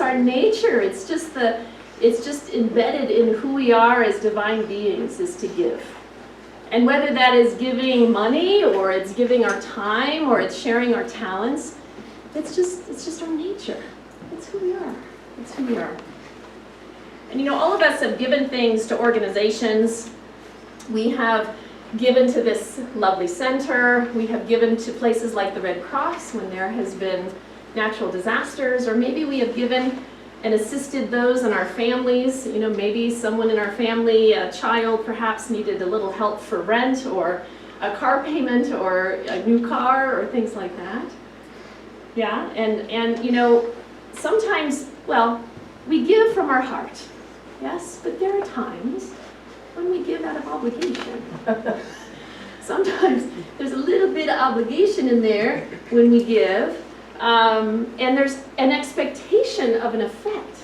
It's our nature. It's just embedded in who we are as divine beings, is to give. And whether that is giving money, or it's giving our time, or it's sharing our talents, it's just our nature. It's who we are. It's who we are. And all of us have given things to organizations. We have given to this lovely center. We have given to places like the Red Cross when there has been natural disasters, or maybe we have given and assisted those in our families. Maybe someone in our family, a child perhaps, needed a little help for rent, or a car payment, or a new car, or things like that. Yeah, and sometimes, we give from our heart, yes, but there are times when we give out of obligation. Sometimes there's a little bit of obligation in there when we give, and there's an expectation of an effect.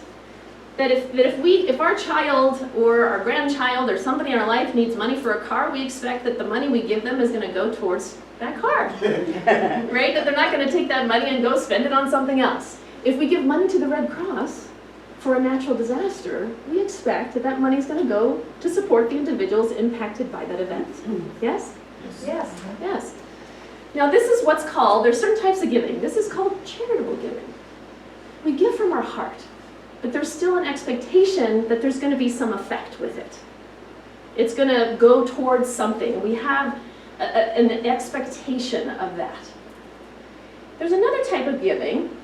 That if our child or our grandchild or somebody in our life needs money for a car, we expect that the money we give them is going to go towards that car, right? That they're not going to take that money and go spend it on something else. If we give money to the Red Cross for a natural disaster, we expect that that money is going to go to support the individuals impacted by that event. Yes? Yes. Yes. Now this is what's called, there's certain types of giving. This is called charitable giving. We give from our heart, but there's still an expectation that there's going to be some effect with it. It's going to go towards something. We have an expectation of that. There's another type of giving,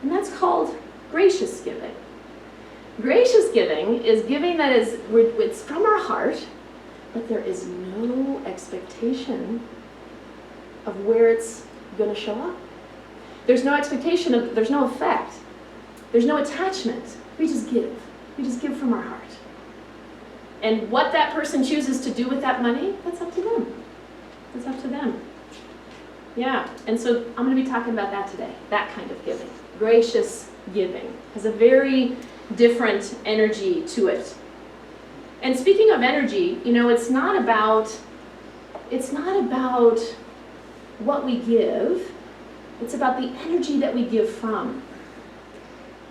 and that's called gracious giving. Gracious giving is giving that it's from our heart, but there is no expectation of where it's going to show up. There's no expectation there's no effect. There's no attachment. We just give. We just give from our heart. And what that person chooses to do with that money, that's up to them. That's up to them. Yeah, and so I'm going to be talking about that today, that kind of giving. Gracious giving has a very different energy to it. And speaking of energy, it's not about what we give, it's about the energy that we give from.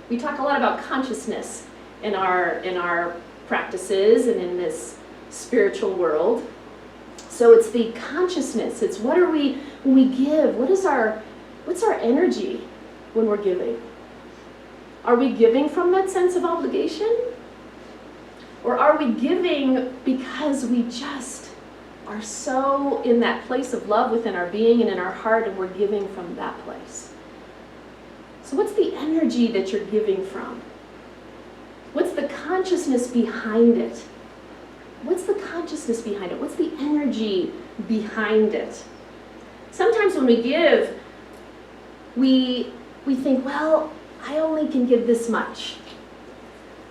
We talk a lot about consciousness in our practices and in this spiritual world. So it's the consciousness. It's when we give, what's our energy when we're giving? Are we giving from that sense of obligation? Or are we giving because we just are so in that place of love within our being and in our heart, and we're giving from that place? So what's the energy that you're giving from? What's the consciousness behind it? What's the consciousness behind it? What's the energy behind it? Sometimes when we give, we think, well, I only can give this much.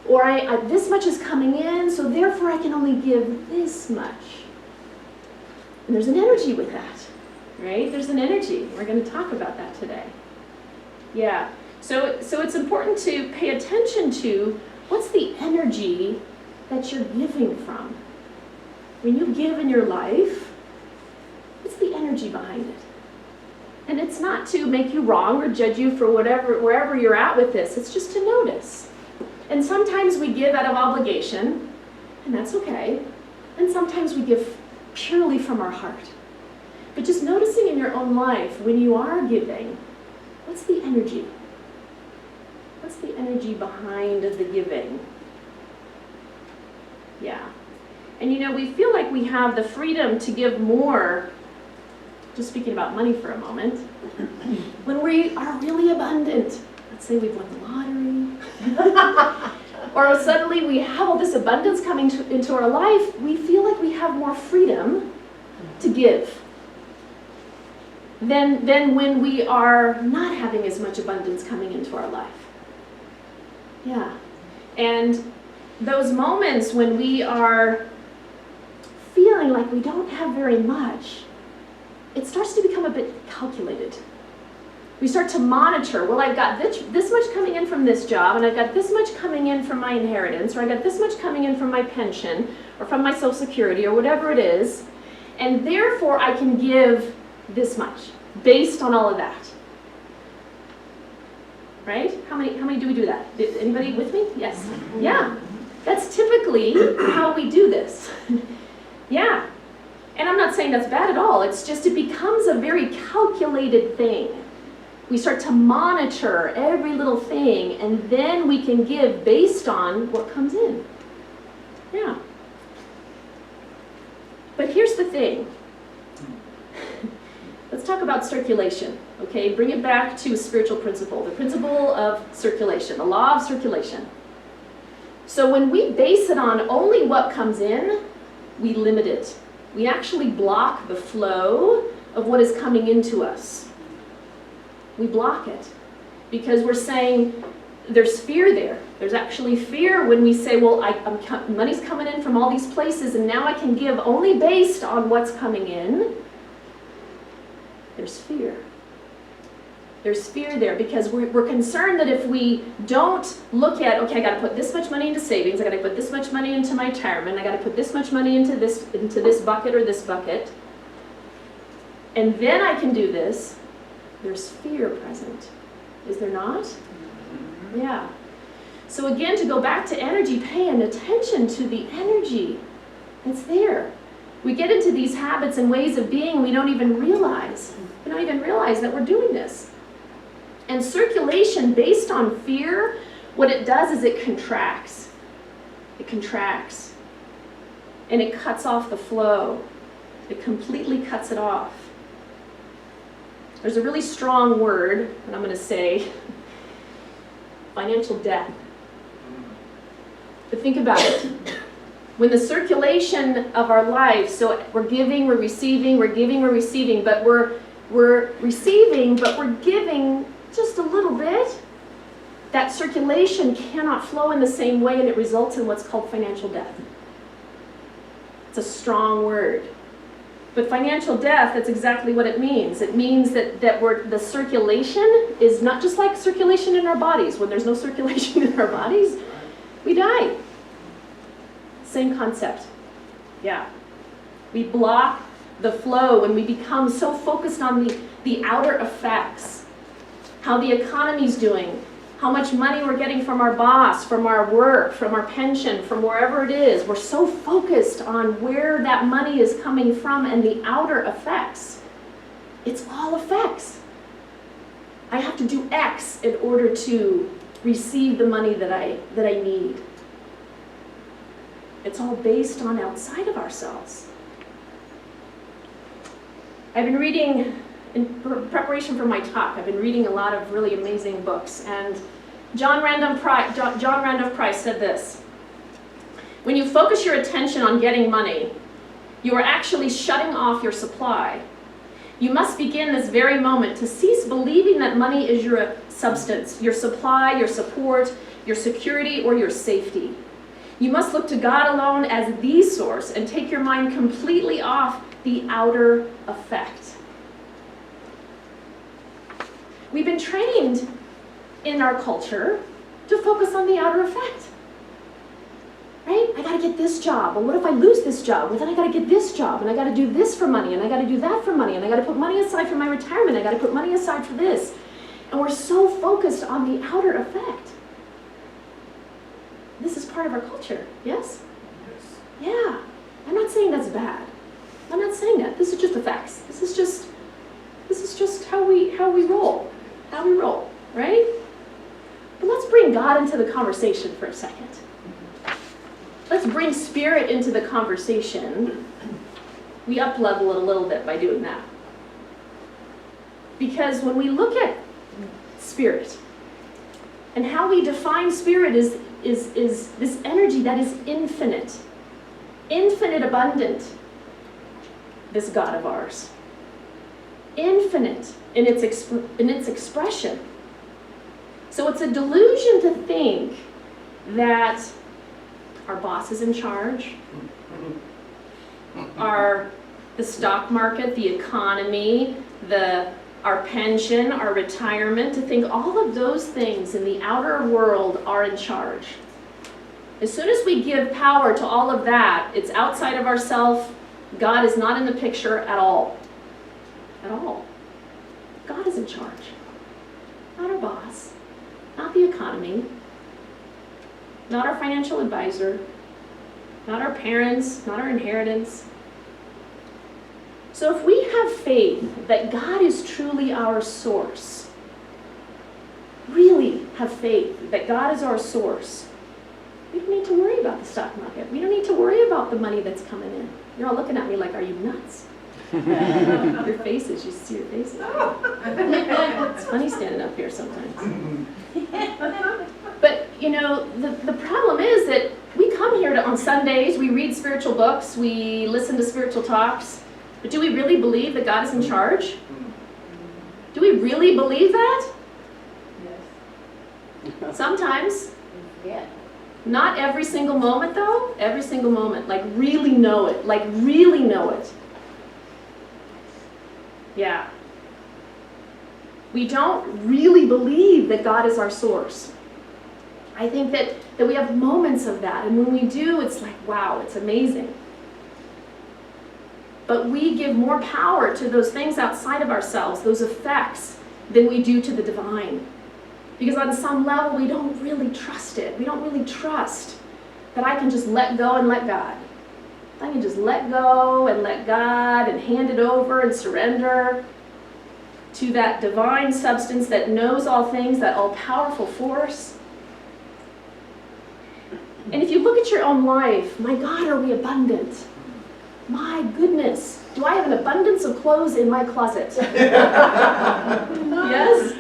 Or this much is coming in, so therefore I can only give this much. And there's an energy with that, right? There's an energy. We're going to talk about that today. Yeah. So it's important to pay attention to what's the energy that you're giving from. When you give in your life, what's the energy behind it? And it's not to make you wrong or judge you for wherever you're at with this. It's just to notice. And sometimes we give out of obligation, and that's okay. And sometimes we give purely from our heart. But just noticing in your own life, when you are giving, what's the energy? What's the energy behind the giving? Yeah. And we feel like we have the freedom to give more, just speaking about money for a moment, when we are really abundant. Let's say we've won the lottery. Or suddenly we have all this abundance coming into our life, we feel like we have more freedom to give than when we are not having as much abundance coming into our life. Yeah. And those moments when we are feeling like we don't have very much, it starts to become a bit calculated. We start to monitor, well, I've got this much coming in from this job, and I've got this much coming in from my inheritance, or I've got this much coming in from my pension, or from my Social Security, or whatever it is, and therefore I can give this much, based on all of that. right? How many do we do that? Anybody with me? Yes. Yeah. That's typically how we do this. Yeah. And I'm not saying that's bad at all. It's just it becomes a very calculated thing. We start to monitor every little thing, and then we can give based on what comes in. Yeah. But here's the thing. Let's talk about circulation, okay? Bring it back to a spiritual principle, the principle of circulation, the law of circulation. So when we base it on only what comes in, we limit it. We actually block the flow of what is coming into us. We block it because we're saying there's fear there. There's actually fear when we say, well, money's coming in from all these places and now I can give only based on what's coming in. There's fear. There's fear there because we're concerned that if we don't look at, okay, I got to put this much money into savings, I got to put this much money into my retirement, I got to put this much money into this bucket or this bucket, and then I can do this, there's fear present. Is there not? Yeah. So again, to go back to energy, paying attention to the energy that's there. We get into these habits and ways of being we don't even realize. We don't even realize that we're doing this. And circulation based on fear, what it does is it contracts. It contracts. And it cuts off the flow. It completely cuts it off. There's a really strong word that I'm going to say, financial death. But think about it. When the circulation of our life, so we're giving, we're receiving, we're giving, we're receiving, but we're receiving, but we're giving just a little bit, that circulation cannot flow in the same way and it results in what's called financial death. It's a strong word. But financial death, that's exactly what it means. It means that the circulation is not just like circulation in our bodies. When there's no circulation in our bodies, we die. Same concept. Yeah. We block the flow when we become so focused on the outer effects. How the economy's doing, how much money we're getting from our boss, from our work, from our pension, from wherever it is. We're so focused on where that money is coming from and the outer effects. It's all effects. I have to do X in order to receive the money that I need. It's all based on outside of ourselves. I've been reading, in preparation for my talk, I've been reading a lot of really amazing books, and John Randolph Price said this: when you focus your attention on getting money, you are actually shutting off your supply. You must begin this very moment to cease believing that money is your substance, your supply, your support, your security, or your safety. You must look to God alone as the source and take your mind completely off the outer effect. We've been trained in our culture to focus on the outer effect. Right? I gotta get this job. Well, what if I lose this job? Well, then I gotta get this job, and I gotta do this for money, and I gotta do that for money, and I gotta put money aside for my retirement, I gotta put money aside for this. And we're so focused on the outer effect. This is part of our culture, yes? Yes. Yeah. I'm not saying that's bad. I'm not saying that. This is just the facts. This is just how we roll. How we roll, right? But let's bring God into the conversation for a second. Let's bring spirit into the conversation. We up-level it a little bit by doing that. Because when we look at spirit, and how we define spirit is this energy that is infinite, abundant, this God of ours. Infinite in its expression. So it's a delusion to think that our boss is in charge, the stock market, the economy, our pension, our retirement, to think all of those things in the outer world are in charge. As soon as we give power to all of that, it's outside of ourselves. God is not in the picture at all. At all. God is in charge. Not our boss. not the economy, not our financial advisor, not our parents, not our inheritance. So if we have faith that God is truly our source, really have faith that God is our source, we don't need to worry about the stock market. We don't need to worry about the money that's coming in. You're all looking at me like, are you nuts? Your faces, you see your faces. It's funny standing up here sometimes. But, you know, the problem is that we come here on Sundays, we read spiritual books, we listen to spiritual talks, but do we really believe that God is in charge? Do we really believe that? Yes. Sometimes. Yeah. Not every single moment, though. Every single moment. Like, really know it. Like, really know it. Yeah. We don't really believe that God is our source. I think that we have moments of that, and when we do, it's like, wow, it's amazing. But we give more power to those things outside of ourselves, those effects, than we do to the divine. Because on some level, we don't really trust it. We don't really trust that I can just let go and let God. I can just let go and let God and hand it over and surrender to that divine substance that knows all things, that all-powerful force. And if you look at your own life, my God, are we abundant? My goodness, do I have an abundance of clothes in my closet? Yes?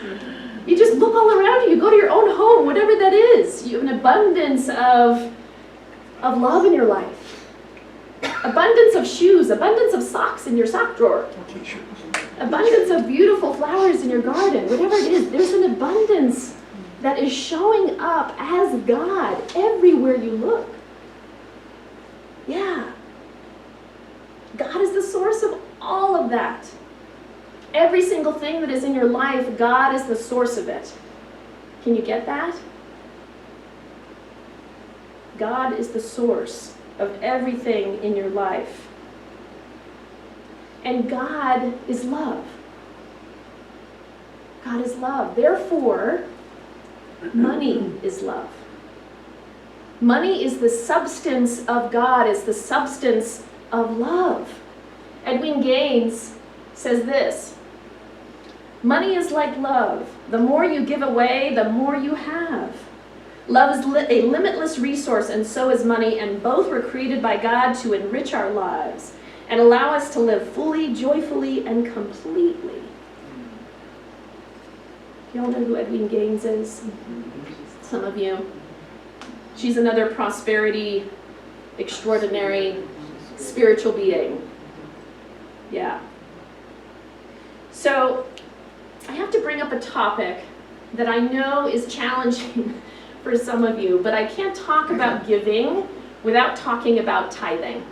You just look all around you. You go to your own home, whatever that is. You have an abundance of love in your life. Abundance of shoes, abundance of socks in your sock drawer. Abundance of beautiful flowers in your garden. Whatever it is, there's an abundance that is showing up as God everywhere you look. Yeah. God is the source of all of that. Every single thing that is in your life, God is the source of it. Can you get that? God is the source of everything in your life. And God is love. God is love. Therefore, money is love. Money is the substance of God, is the substance of love. Edwin Gaines says this: money is like love. The more you give away, the more you have. Love is a limitless resource, and so is money, and both were created by God to enrich our lives and allow us to live fully, joyfully, and completely. Y'all know who Edwin Gaines is? Some of you. She's another prosperity, extraordinary, spiritual being. Yeah. So, I have to bring up a topic that I know is challenging for some of you, but I can't talk about giving without talking about tithing.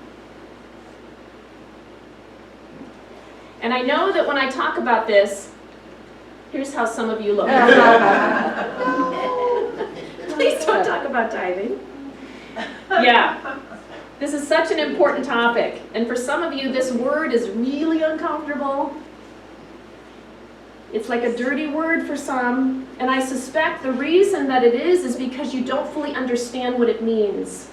And I know that when I talk about this, here's how some of you look. Please don't talk about tithing. Yeah. This is such an important topic, and for some of you, this word is really uncomfortable. It's like a dirty word for some, and I suspect the reason that it is because you don't fully understand what it means.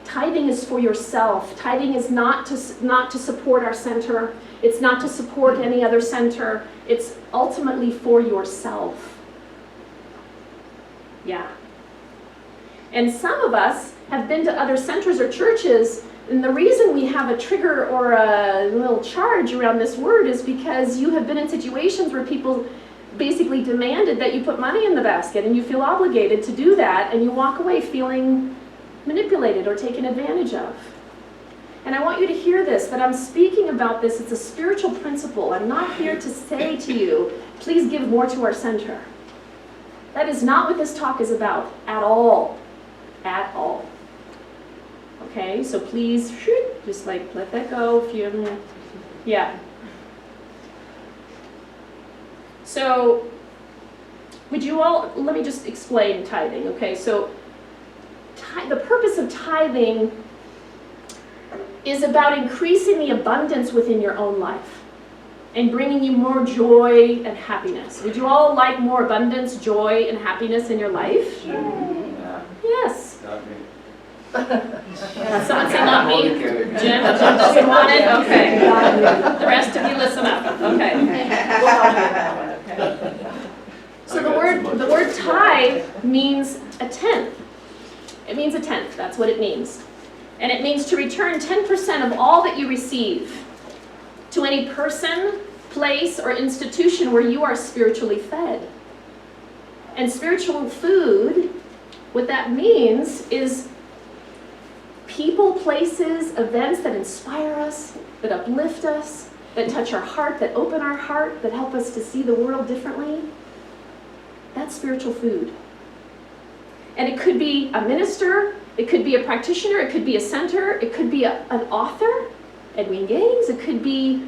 Tithing is for yourself. Tithing is not to support our center. It's not to support any other center. It's ultimately for yourself. Yeah. And some of us have been to other centers or churches, and the reason we have a trigger or a little charge around this word is because you have been in situations where people basically demanded that you put money in the basket, and you feel obligated to do that, and you walk away feeling manipulated or taken advantage of. And I want you to hear this, that I'm speaking about this. It's a spiritual principle. I'm not here to say to you, please give more to our center. That is not what this talk is about at all. At all. Okay, so please, just like let that go. If you, yeah. So, would you all, let me just explain tithing. Okay, so the purpose of tithing is about increasing the abundance within your own life. and bringing you more joy and happiness. Would you all like more abundance, joy, and happiness in your life? Yeah. Yes. Not me. Someone say not me. Jim doesn't want it? Okay. The rest of you listen up. Okay. So the word tithe means a tenth. It means a tenth. That's what it means. And it means to return 10% of all that you receive to any person, place, or institution where you are spiritually fed. And spiritual food, what that means is people, places, events that inspire us, that uplift us, that touch our heart, that open our heart, that help us to see the world differently. That's spiritual food. And it could be a minister, it could be a practitioner, it could be a center, it could be an author, Edwin Gaines, it could be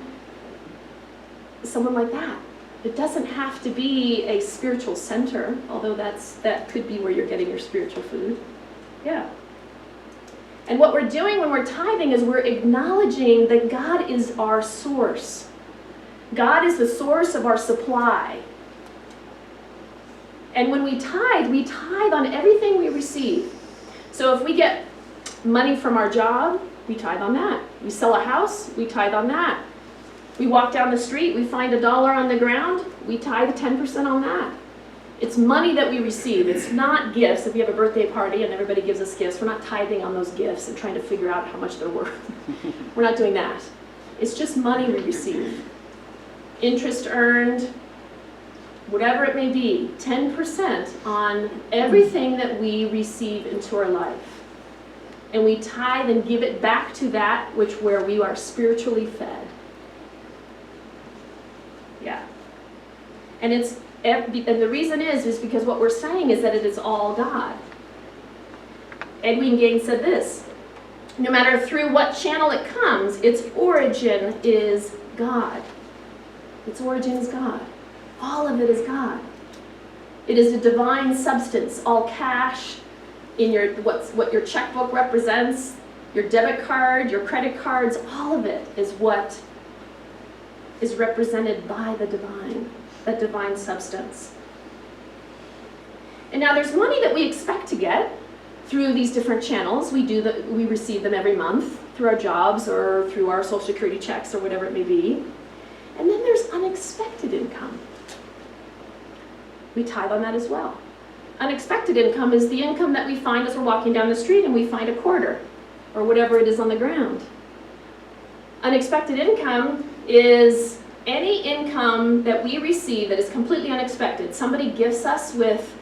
someone like that. It doesn't have to be a spiritual center, although that could be where you're getting your spiritual food. Yeah. And what we're doing when we're tithing is we're acknowledging that God is our source. God is the source of our supply. And when we tithe on everything we receive. So if we get money from our job, we tithe on that. We sell a house, we tithe on that. We walk down the street, we find $1 on the ground, we tithe 10% on that. It's money that we receive. It's not gifts. If we have a birthday party and everybody gives us gifts, we're not tithing on those gifts and trying to figure out how much they're worth. We're not doing that. It's just money we receive. Interest earned, whatever it may be, 10% on everything that we receive into our life. And we tithe and give it back to that where we are spiritually fed. Yeah. And the reason is because what we're saying is that it is all God. Edwin Gaines said this: no matter through what channel it comes, its origin is God. Its origin is God. All of it is God. It is a divine substance, all cash in what your checkbook represents, your debit card, your credit cards, all of it is what is represented by the divine, that divine substance. And now there's money that we expect to get through these different channels. We receive them every month through our jobs or through our Social Security checks or whatever it may be. And then there's unexpected income. We tithe on that as well. Unexpected income is the income that we find as we're walking down the street and we find a quarter or whatever it is on the ground. Unexpected income is any income that we receive that is completely unexpected. Somebody gifts us with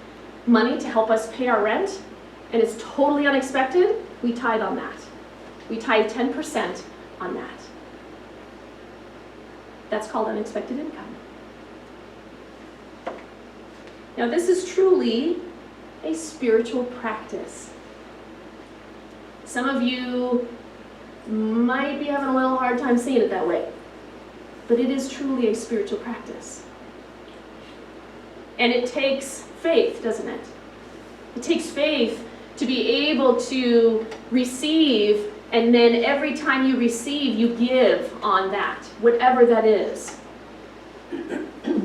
money to help us pay our rent, and it's totally unexpected, we tithe on that. We tithe 10% on that. That's called unexpected income. Now this is truly a spiritual practice. Some of you might be having a little hard time seeing it that way, but it is truly a spiritual practice. And it takes faith, doesn't it? It takes faith to be able to receive, and then every time you receive, you give on that, whatever that is.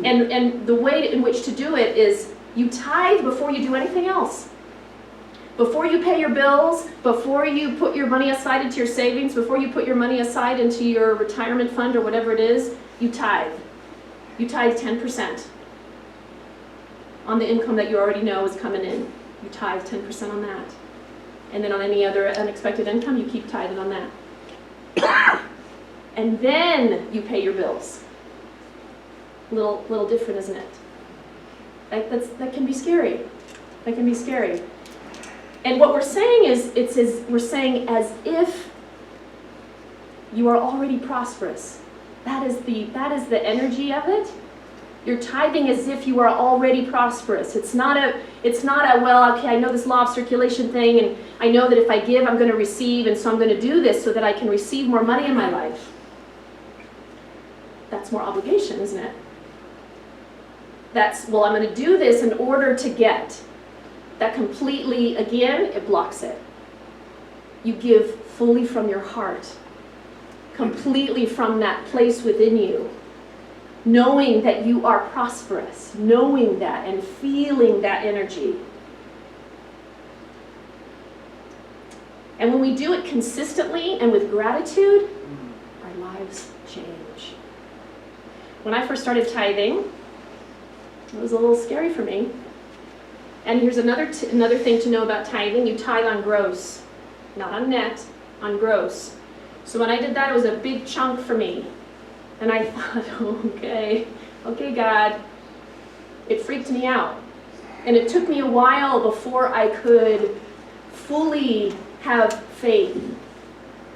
And the way in which to do it is you tithe before you do anything else. Before you pay your bills, before you put your money aside into your savings, before you put your money aside into your retirement fund or whatever it is, you tithe. You tithe 10% on the income that you already know is coming in. You tithe 10% on that. And then on any other unexpected income, you keep tithing on that. And then you pay your bills. Little different, isn't it? That can be scary. That can be scary. And what we're saying is, we're saying as if you are already prosperous. That is the energy of it. You're tithing as if you are already prosperous. It's not a well, okay, I know this law of circulation thing, and I know that if I give, I'm going to receive, and so I'm going to do this so that I can receive more money in my life. That's more obligation, isn't it? That's, well, I'm going to do this in order to get. That completely, again, it blocks it. You give fully from your heart, completely from that place within you. knowing that you are prosperous, knowing that and feeling that energy. And when we do it consistently and with gratitude, our lives change. When I first started tithing, it was a little scary for me. And here's another thing to know about tithing. You tithe on gross, not on net, on gross. So when I did that, it was a big chunk for me. And I thought, okay, God. It freaked me out. And it took me a while before I could fully have faith.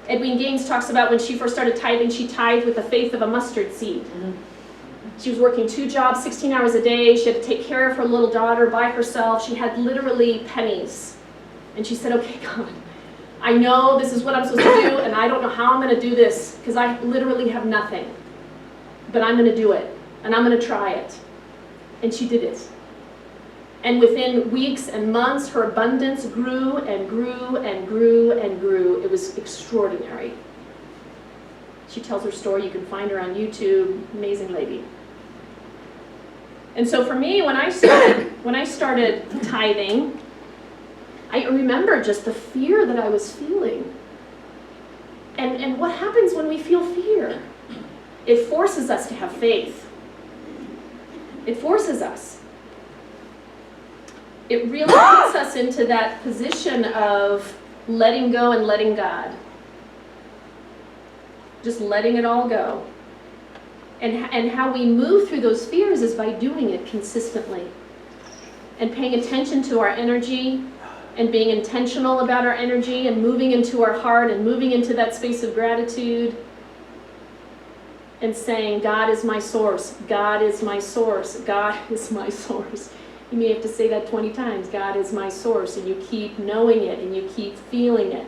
Edwina Gaines talks about when she first started tithing, she tithed with the faith of a mustard seed. Mm-hmm. She was working 2 jobs, 16 hours a day. She had to take care of her little daughter by herself. She had literally pennies. And she said, okay, God, I know this is what I'm supposed to do, and I don't know how I'm going to do this, because I literally have nothing. But I'm going to do it, and I'm going to try it. And she did it. And within weeks and months, her abundance grew and grew and grew and grew. It was extraordinary. She tells her story. You can find her on YouTube. Amazing lady. And so for me, when I started tithing, I remember just the fear that I was feeling. And what happens when we feel fear? It forces us to have faith. It forces us. It really puts us into that position of letting go and letting God. Just letting it all go. And how we move through those fears is by doing it consistently. And paying attention to our energy, and being intentional about our energy, and moving into our heart, and moving into that space of gratitude. And saying, God is my source, God is my source, God is my source. You may have to say that 20 times, God is my source, and you keep knowing it, and you keep feeling it.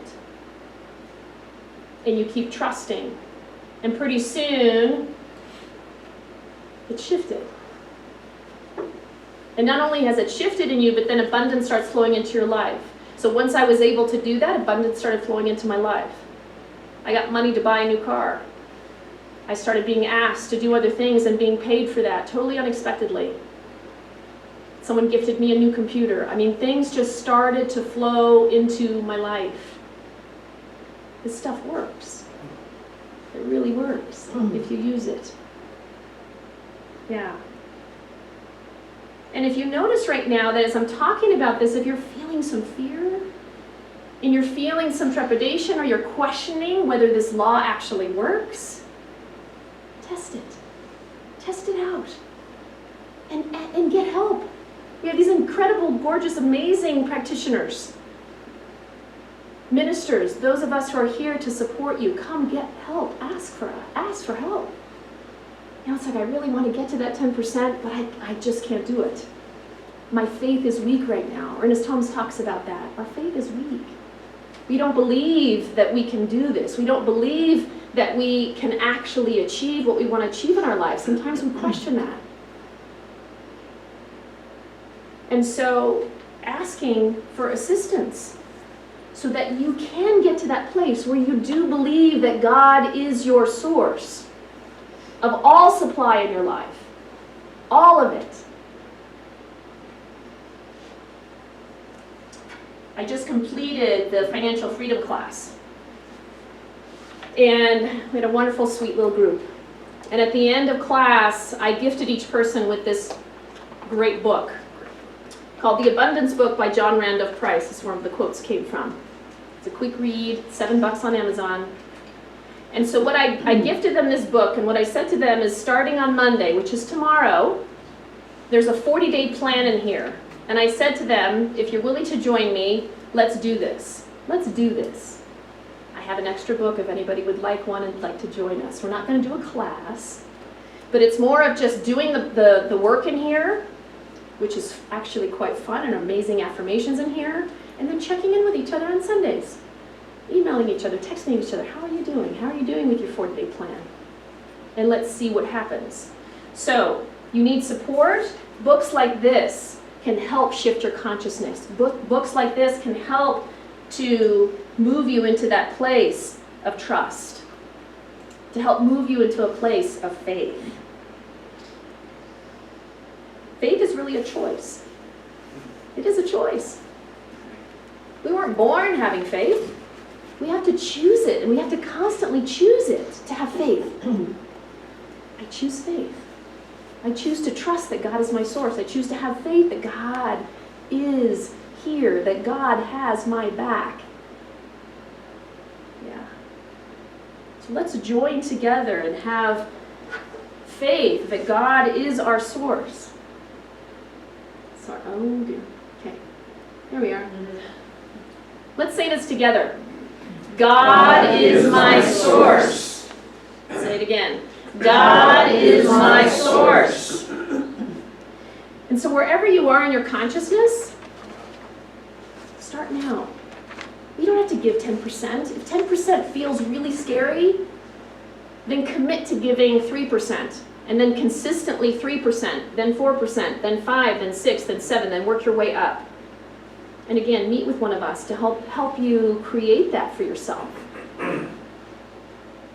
And you keep trusting. And pretty soon, it shifted. And not only has it shifted in you, but then abundance starts flowing into your life. So once I was able to do that, abundance started flowing into my life. I got money to buy a new car. I started being asked to do other things and being paid for that, totally unexpectedly. Someone gifted me a new computer. I mean, things just started to flow into my life. This stuff works. It really works if you use it. Yeah. And if you notice right now that as I'm talking about this, if you're feeling some fear, and you're feeling some trepidation, or you're questioning whether this law actually works, test it. Test it out. And get help. We have these incredible, gorgeous, amazing practitioners. Ministers, those of us who are here to support you, come get help. Ask for help. You know, it's like, I really want to get to that 10%, but I just can't do it. My faith is weak right now. Ernest Holmes talks about that. Our faith is weak. We don't believe that we can do this. We don't believe that we can actually achieve what we want to achieve in our lives. Sometimes we question that. And so asking for assistance so that you can get to that place where you do believe that God is your source of all supply in your life. All of it. I just completed the financial freedom class. And we had a wonderful, sweet little group. And at the end of class, I gifted each person with this great book called The Abundance Book by John Randolph Price. This is where the quotes came from. It's a quick read, $7 on Amazon. And so what I gifted them this book, and what I said to them is, starting on Monday, which is tomorrow, there's a 40-day plan in here. And I said to them, if you're willing to join me, let's do this. Let's do this. I have an extra book if anybody would like one and like to join us. We're not going to do a class, but it's more of just doing the work in here, which is actually quite fun, and amazing affirmations in here, and then checking in with each other on Sundays. Emailing each other, texting each other, how are you doing? How are you doing with your 40-day plan? And let's see what happens. So, you need support. Books like this can help shift your consciousness. Books like this can help to move you into that place of trust, to help move you into a place of faith. really a choice. It is a choice. We weren't born having faith. We have to choose it, and we have to constantly choose it to have faith. I choose faith. I choose to trust that God is my source. I choose to have faith that God is here, that God has my back. Yeah. So let's join together and have faith that God is our source. Sorry. Oh dear. Okay. Here we are. Let's say this together. God is my source. Say it again. God is my source. And so wherever you are in your consciousness, start now. You don't have to give 10%. If 10% feels really scary, then commit to giving 3%. And then consistently 3%, then 4%, then 5%, then 6%, then 7%, then work your way up. And again, meet with one of us to help you create that for yourself.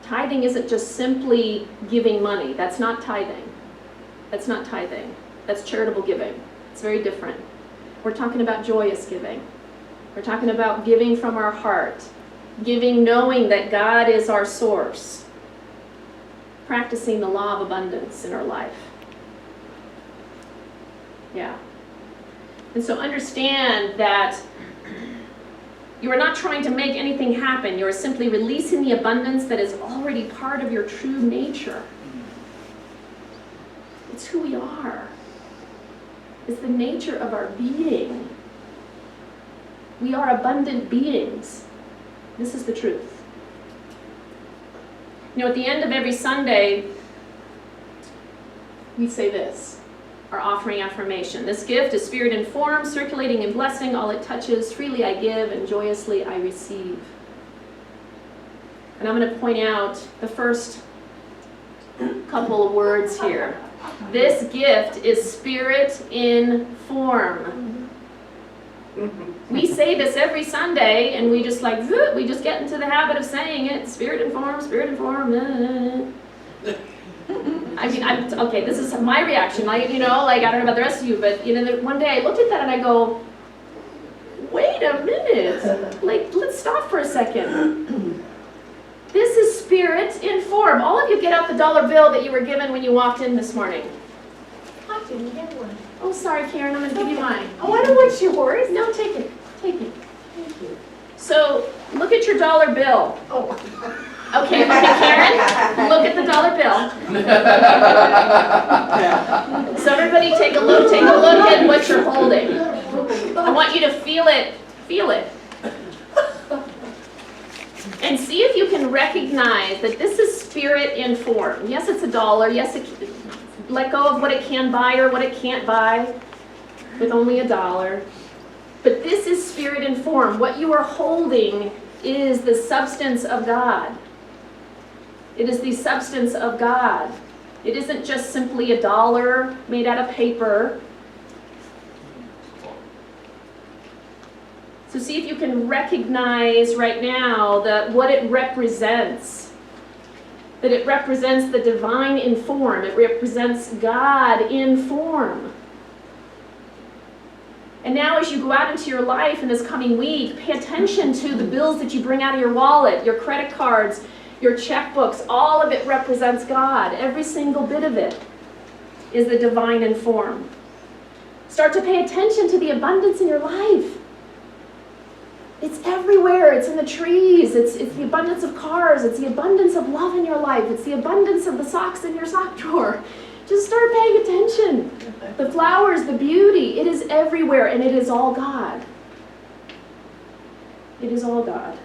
Tithing isn't just simply giving money. That's not tithing. That's not tithing. That's charitable giving. It's very different. We're talking about joyous giving. We're talking about giving from our heart. Giving knowing that God is our source. Practicing the law of abundance in our life. Yeah. And so understand that you are not trying to make anything happen. You are simply releasing the abundance that is already part of your true nature. It's who we are. It's the nature of our being. We are abundant beings. This is the truth. You know, at the end of every Sunday, we say this. Our offering affirmation. This gift is spirit and form, circulating and blessing. All it touches, freely I give, and joyously I receive. And I'm going to point out the first couple of words here. This gift is spirit in form. We say this every Sunday, and we just we just get into the habit of saying it. Spirit and form, spirit and form. I mean, okay, this is my reaction. I don't know about the rest of you, but one day I looked at that and I go, wait a minute. Let's stop for a second. This is spirit in form. All of you get out the dollar bill that you were given when you walked in this morning. I didn't get one. Oh, sorry, Karen, I'm going to give you mine. Oh, I don't want yours. No, take it. Take it. Thank you. So, look at your dollar bill. Oh. Okay, Karen, look at the dollar bill. So everybody take a look at what you're holding. I want you to feel it. And see if you can recognize that this is spirit in form. Yes, it's a dollar. Yes, let go of what it can buy or what it can't buy with only $1. But this is spirit in form. What you are holding is the substance of God. It is the substance of God. It isn't just simply $1 made out of paper. So see if you can recognize right now what it represents. That it represents the divine in form. It represents God in form. And now as you go out into your life in this coming week, pay attention to the bills that you bring out of your wallet, your credit cards, your checkbooks. All of it represents God. Every single bit of it is the divine in form. Start to pay attention to the abundance in your life. It's everywhere. It's in the trees. It's the abundance of cars. It's the abundance of love in your life. It's the abundance of the socks in your sock drawer. Just start paying attention. The flowers, the beauty, it is everywhere, and it is all God. It is all God.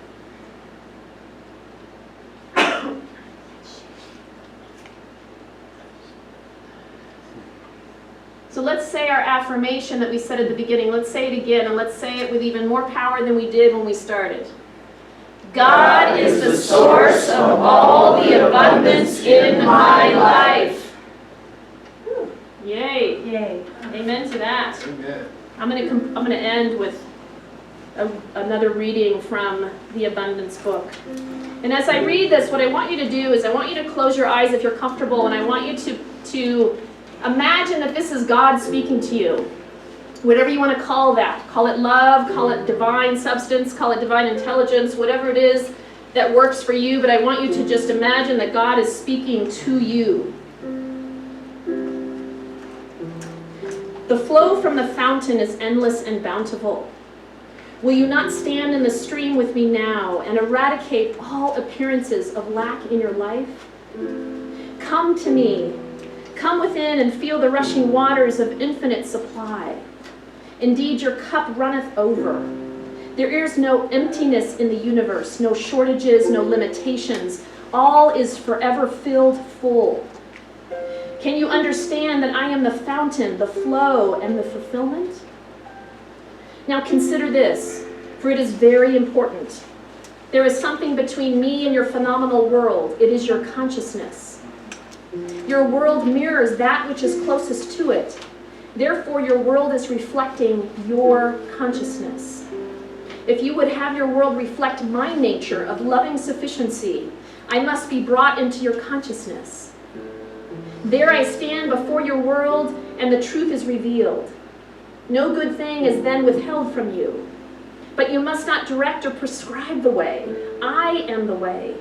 So let's say our affirmation that we said at the beginning. Let's say it again, and let's say it with even more power than we did when we started. God is the source of all the abundance in my life. Yay. Yay. Amen to that. Amen. I'm going to end with another reading from the Abundance book. And as I read this, what I want you to do is I want you to close your eyes if you're comfortable, and I want you to Imagine that this is God speaking to you. Whatever you want to call that. Call it love, call it divine substance, call it divine intelligence, whatever it is that works for you. But I want you to just imagine that God is speaking to you. The flow from the fountain is endless and bountiful. Will you not stand in the stream with me now and eradicate all appearances of lack in your life? Come to me. Come within and feel the rushing waters of infinite supply. Indeed, your cup runneth over. There is no emptiness in the universe, no shortages, no limitations. All is forever filled full. Can you understand that I am the fountain, the flow, and the fulfillment? Now consider this, for it is very important. There is something between me and your phenomenal world. It is your consciousness. Your world mirrors that which is closest to it. Therefore, your world is reflecting your consciousness. If you would have your world reflect my nature of loving sufficiency, I must be brought into your consciousness. There I stand before your world, and the truth is revealed. No good thing is then withheld from you. But you must not direct or prescribe the way. I am the way.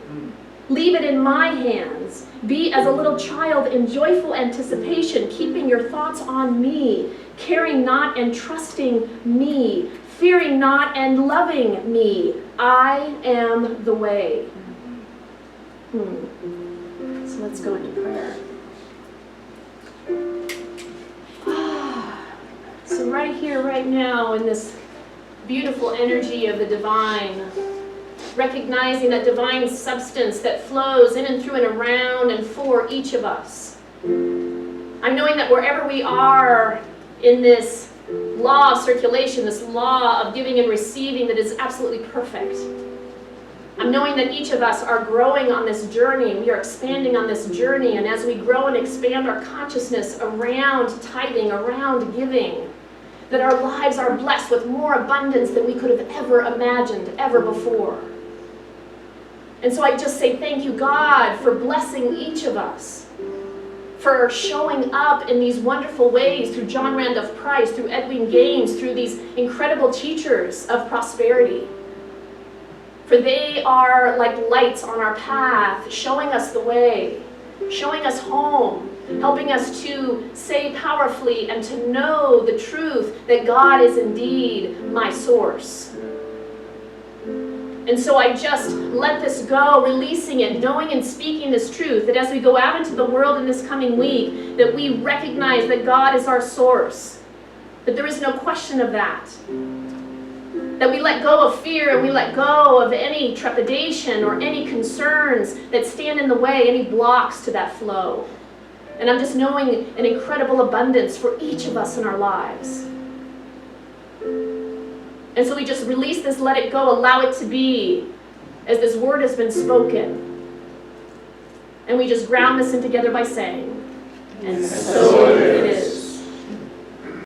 Leave it in my hands. Be as a little child in joyful anticipation, keeping your thoughts on me, caring not and trusting me, fearing not and loving me. I am the way. So let's go into prayer. So right here, right now, in this beautiful energy of the divine, recognizing that divine substance that flows in and through and around and for each of us. I'm knowing that wherever we are in this law of circulation, this law of giving and receiving that is absolutely perfect. I'm knowing that each of us are growing on this journey. We are expanding on this journey. And as we grow and expand our consciousness around tithing, around giving, that our lives are blessed with more abundance than we could have ever imagined, ever before. And so I just say thank you, God, for blessing each of us, for showing up in these wonderful ways through John Randolph Price, through Edwin Gaines, through these incredible teachers of prosperity. For they are like lights on our path, showing us the way, showing us home, helping us to say powerfully and to know the truth that God is indeed my source. And so I just let this go, releasing it, knowing and speaking this truth, that as we go out into the world in this coming week, that we recognize that God is our source, that there is no question of that. That we let go of fear and we let go of any trepidation or any concerns that stand in the way, any blocks to that flow. And I'm just knowing an incredible abundance for each of us in our lives. And so we just release this, let it go, allow it to be as this word has been spoken. And we just ground this in together by saying, and so it is.